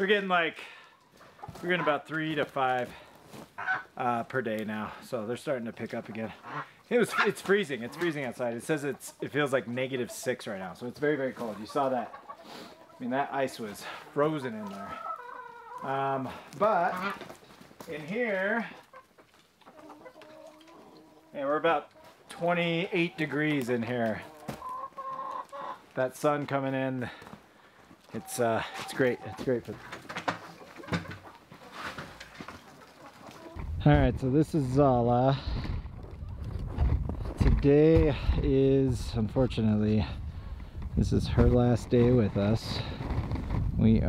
We're getting about 3 to 5 per day now, so they're starting to pick up again. It's freezing. It's freezing outside. It says it feels like -6 right now, so it's very, very cold. You saw that. I mean, that ice was frozen in there. But in here, yeah, we're about 28 degrees in here. That sun coming in, it's great. It's great for. All right, so this is Zala. Today is, unfortunately, this is her last day with us. We've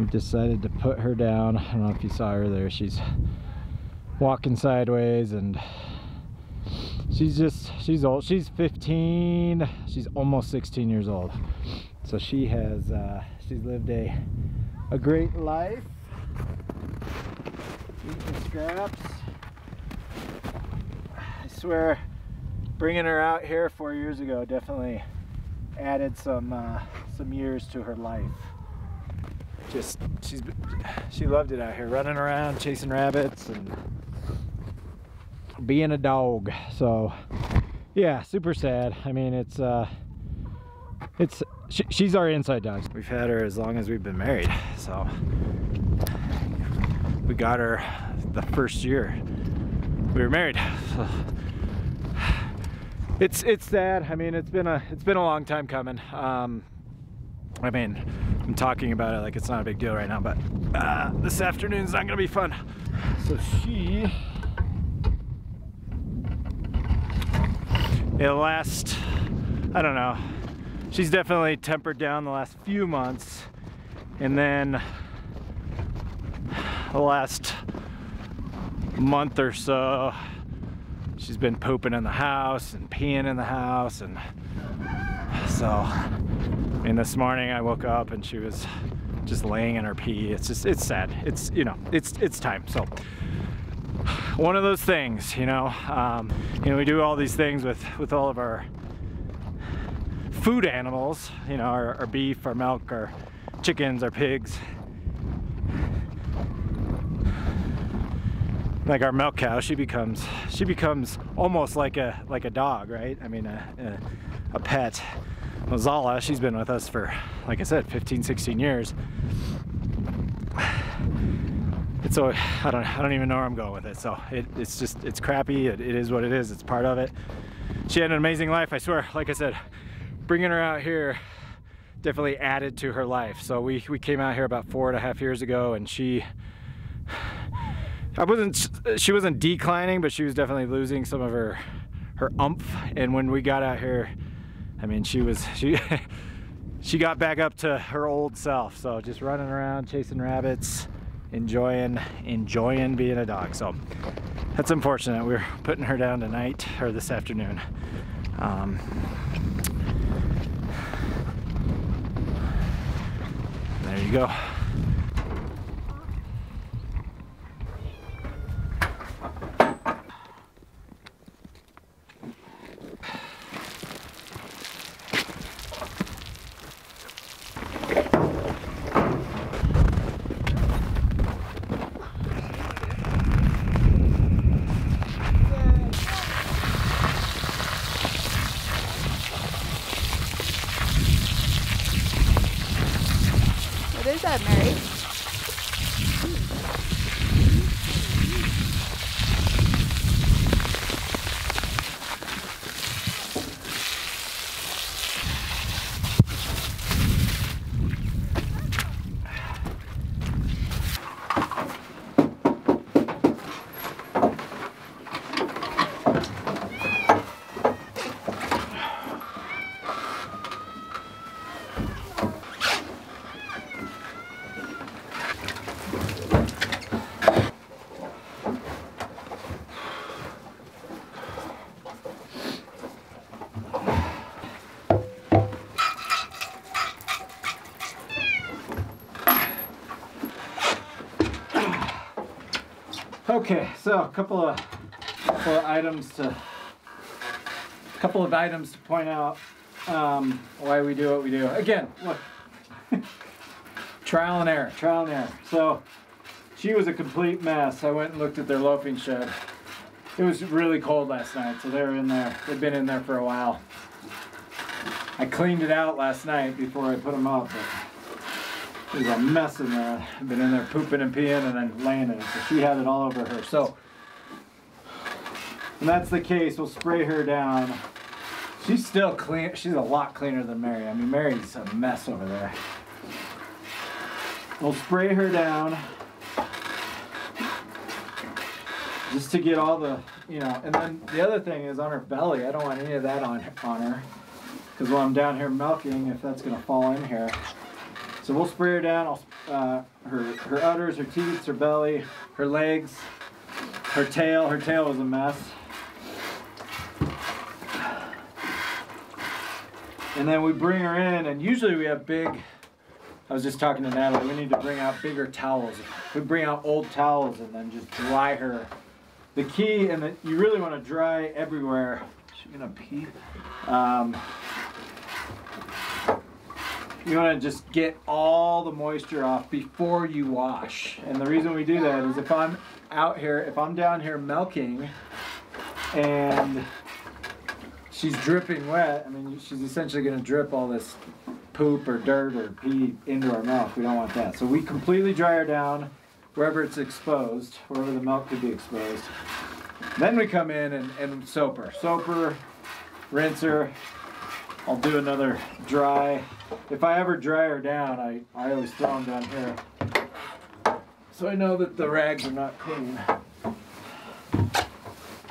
decided to put her down. I don't know if you saw her there. She's walking sideways and she's old. She's 15. She's almost 16 years old. So she's lived a great life. Eating scraps. I swear, bringing her out here 4 years ago definitely added some years to her life. She loved it out here, running around, chasing rabbits, and being a dog. So yeah, super sad. I mean, she's our inside dog. We've had her as long as we've been married, so we got her the first year we were married. So it's sad. I mean, it's been a long time coming. I mean, I'm talking about it like it's not a big deal right now, but this afternoon's not gonna be fun. So it'll last, I don't know, she's definitely tempered down the last few months, and then the last month or so she's been pooping in the house and peeing in the house, and so this morning I woke up and she was just laying in her pee. It's sad. It's, you know, it's time. So one of those things, you know, we do all these things with all of our food animals, you know, our beef, our milk, our chickens, our pigs. Like our milk cow, she becomes almost like a dog, right? I mean, a pet. Well, Zala, she's been with us for, like I said, 15, 16 years. So I don't even know where I'm going with it. So it's crappy. It is what it is. It's part of it. She had an amazing life, I swear. Like I said, bringing her out here definitely added to her life. So we came out here about 4.5 years ago, and she wasn't declining, but she was definitely losing some of her oomph. And when we got out here, I mean, she got back up to her old self. So just running around, chasing rabbits, enjoying being a dog. So that's unfortunate. We're putting her down tonight, or this afternoon. There you go. What is that, Mary? Okay, so a couple of items to point out why we do what we do. Again, look, trial and error, trial and error. So she was a complete mess. I went and looked at their loafing shed. It was really cold last night, so they were in there. They've been in there for a while. I cleaned it out last night before I put them up, but it was a mess in there. I've been in there pooping and peeing and then laying in it. So she had it all over her. So when that's the case, we'll spray her down. She's still clean. She's a lot cleaner than Mary. I mean, Mary's a mess over there. We'll spray her down just to get all the, you know, and then the other thing is on her belly. I don't want any of that on her because while I'm down here milking, if that's going to fall in here. So we'll spray her down. Her udders, her teats, her belly, her legs, her tail. Her tail was a mess. And then we bring her in, and usually we have big, I was just talking to Natalie, we need to bring out bigger towels. We bring out old towels and then just dry her. The key, and you really want to dry everywhere. Is she gonna pee? You want to just get all the moisture off before you wash. And the reason we do that is if I'm out here, if I'm down here milking and she's dripping wet, I mean, she's essentially going to drip all this poop or dirt or pee into our milk. We don't want that. So we completely dry her down wherever it's exposed, wherever the milk could be exposed. Then we come in and soap her. Soap her, rinse her. I'll do another dry. If I ever dry her down, I always throw them down here. So I know that the rags are not clean.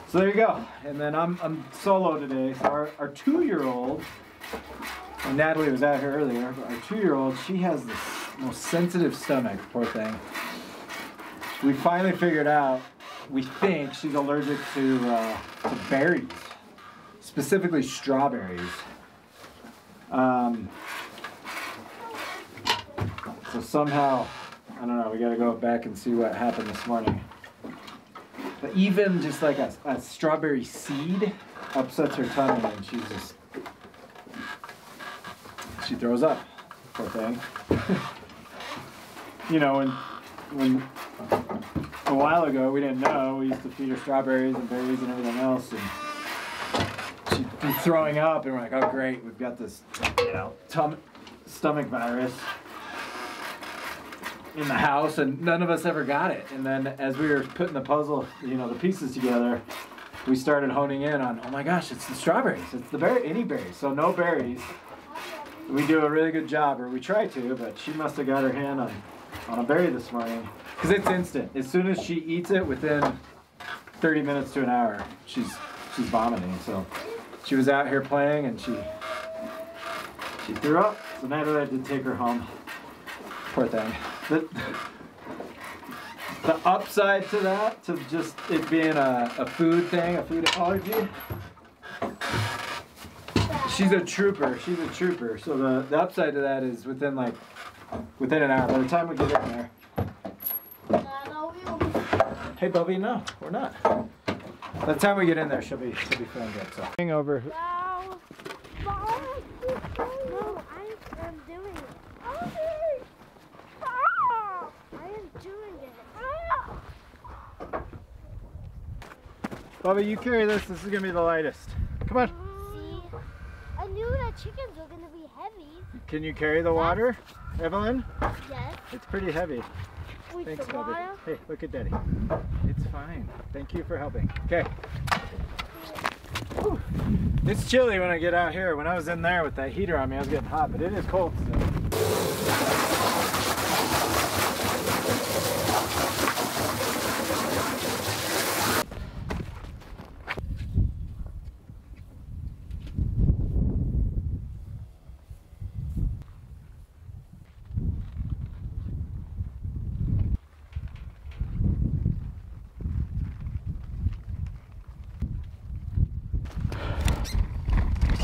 So there you go. And then I'm solo today. So our 2-year-old, and Natalie was out here earlier, but our 2-year-old, she has the most sensitive stomach, poor thing. We finally figured out, we think she's allergic to berries, specifically strawberries. So somehow, I don't know, we gotta go back and see what happened this morning. But even just like a strawberry seed upsets her tummy and she throws up, poor thing. You know, when a while ago we didn't know, we used to feed her strawberries and berries and everything else, and she'd be throwing up and we're like, oh great, we've got this, you know, stomach virus in the house, and none of us ever got it. And then as we were putting the puzzle, you know, the pieces together, we started honing in on, oh my gosh, it's the strawberries, it's the any berries. So no berries. We do a really good job, or we try to, but she must have got her hand on a berry this morning, because it's instant. As soon as she eats it, within 30 minutes to an hour, she's vomiting. So she was out here playing and she threw up. So Natalie had to take her home. Poor thing. The upside to that, to just it being a food thing, a food allergy, she's a trooper. She's a trooper. So the upside to that is within an hour. By the time we get in there. Hey, Bubby, no, we're not. By the time we get in there, she'll be feeling good. So hang over. Wow. No, I am doing it. I am doing it. Bubby, you carry this. This is gonna be the lightest. Come on. See, I knew that chickens were gonna be heavy. Can you carry the water, Evelyn? Yes. It's pretty heavy. With Thanks, the Bubby. water. Hey, look at Daddy. It's fine. Thank you for helping. Okay. Whew. It's chilly when I get out here. When I was in there with that heater on me, I was getting hot, but it is cold still.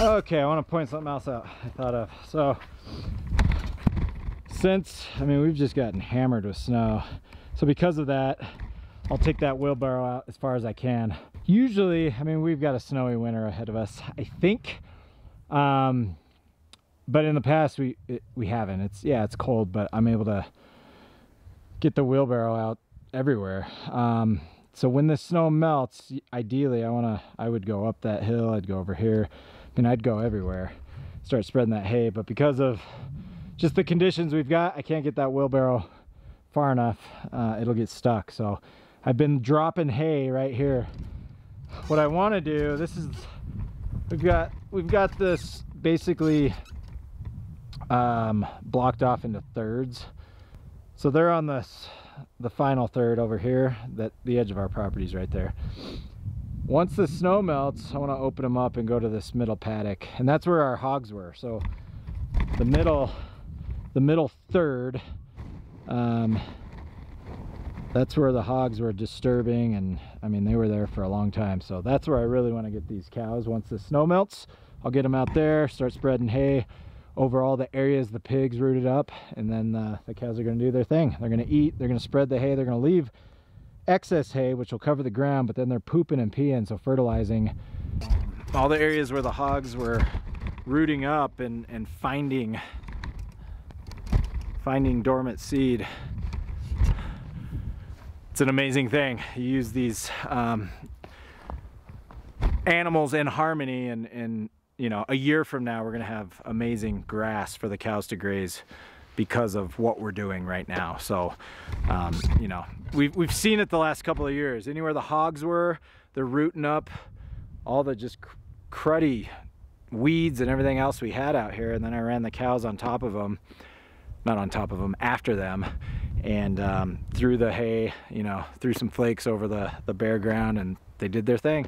Okay, I want to point something else out I thought of. So, we've just gotten hammered with snow. So because of that, I'll take that wheelbarrow out as far as I can. Usually, we've got a snowy winter ahead of us. I think but in the past we haven't. It's cold, but I'm able to get the wheelbarrow out everywhere. So when the snow melts, ideally I would go up that hill, I'd go over here, I'd go everywhere, start spreading that hay. But because of just the conditions we've got, I can't get that wheelbarrow far enough. It'll get stuck. So I've been dropping hay right here. What I want to do, we've got this basically blocked off into thirds. So they're on the final third over here, that the edge of our property is right there. Once the snow melts, I want to open them up and go to this middle paddock, and that's where our hogs were. So the middle third, that's where the hogs were disturbing, and I mean, they were there for a long time. So that's where I really want to get these cows. Once the snow melts, I'll get them out there, start spreading hay over all the areas the pigs rooted up, and then the cows are going to do their thing. They're going to eat, they're going to spread the hay, they're going to leave excess hay, which will cover the ground, but then they're pooping and peeing, so fertilizing all the areas where the hogs were rooting up and finding dormant seed. It's an amazing thing. You use these animals in harmony, and you know, a year from now we're gonna have amazing grass for the cows to graze because of what we're doing right now. So you know, we've seen it the last couple of years. Anywhere the hogs were, they're rooting up all the just cruddy weeds and everything else we had out here, and then I ran the cows on top of them, not on top of them, after them, and threw the hay, you know, threw some flakes over the bare ground, and they did their thing.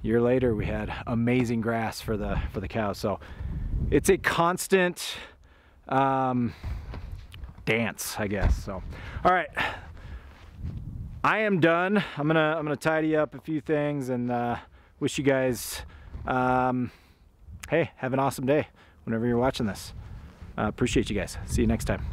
A year later, we had amazing grass for the cows. So it's a constant dance, I guess. So, all right, I am done. I'm gonna tidy up a few things, and wish you guys, hey, have an awesome day whenever you're watching this. Appreciate you guys. See you next time.